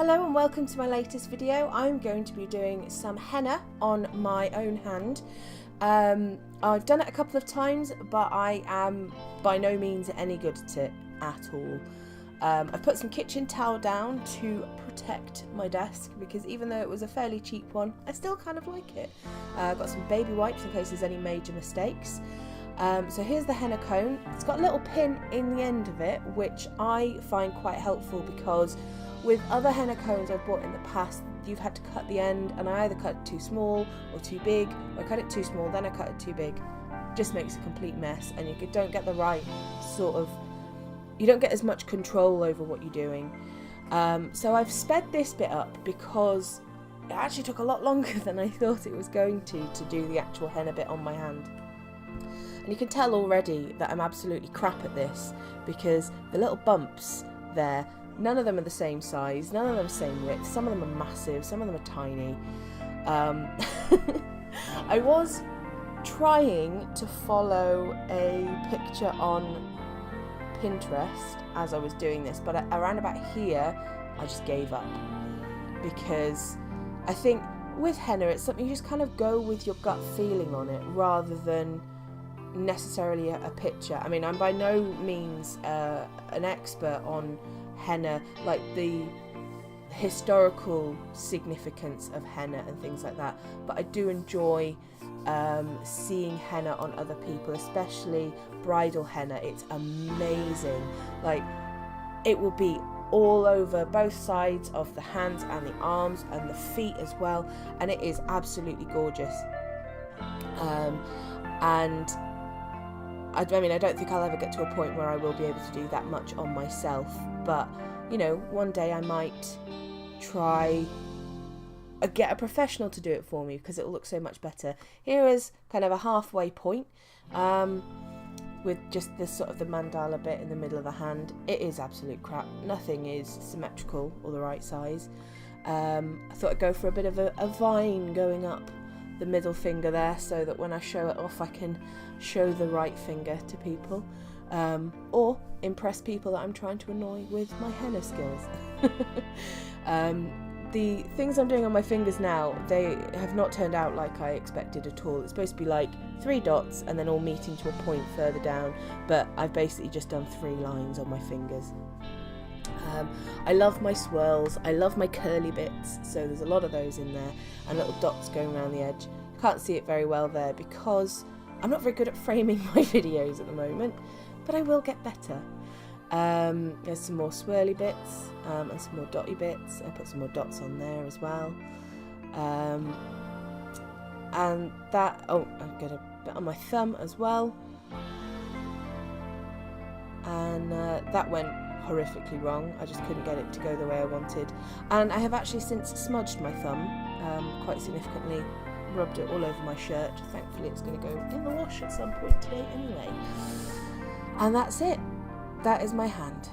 Hello and welcome to my latest video. I'm going to be doing some henna on my own hand. I've done it a couple of times, but I am by no means any good at it at all. I've put some kitchen towel down to protect my desk because even though it was a fairly cheap one, I still kind of like it. I've got some baby wipes in case there's any major mistakes. So here's the henna cone. It's got a little pin in the end of it, which I find quite helpful because with other henna cones I've bought in the past, you've had to cut the end, and I either cut it too small or too big, or I cut it too small, then I cut it too big. It just makes a complete mess, and you don't get the right sort of, you don't get as much control over what you're doing. So I've sped this bit up because it actually took a lot longer than I thought it was going to do the actual henna bit on my hand. And you can tell already that I'm absolutely crap at this because the little bumps there, none of them are the same size, none of them are the same width, some of them are massive, some of them are tiny. I was trying to follow a picture on Pinterest as I was doing this, but around about here I just gave up because I think with henna it's something you just kind of go with your gut feeling on it rather than necessarily a picture. I mean, I'm by no means an expert on henna, like the historical significance of henna and things like that, but I do enjoy seeing henna on other people, especially bridal henna. It's amazing. Like, it will be all over both sides of the hands and the arms and the feet as well, and it is absolutely gorgeous. And I mean, I don't think I'll ever get to a point where I will be able to do that much on myself, but you know, one day I might try get a professional to do it for me because it'll look so much better. Here is kind of a halfway point with just this sort of the mandala bit in the middle of the hand. It is absolute crap. Nothing is symmetrical or the right size. I thought I'd go for a bit of a vine going up the middle finger there so that when I show it off I can show the right finger to people, or impress people that I'm trying to annoy with my henna skills. The things I'm doing on my fingers now, they have not turned out like I expected at all. It's supposed to be like 3 dots and then all meeting to a point further down, but I've basically just done 3 lines on my fingers. I love my swirls, I love my curly bits, so there's a lot of those in there, and little dots going around the edge. Can't see it very well there because I'm not very good at framing my videos at the moment, but I will get better. There's some more swirly bits and some more dotty bits. I put some more dots on there as well. And that, I've got a bit on my thumb as well. And that went horrifically wrong. I just couldn't get it to go the way I wanted. And I have actually since smudged my thumb quite significantly, rubbed it all over my shirt. Thankfully it's going to go in the wash at some point today anyway. And that's it. That is my hand.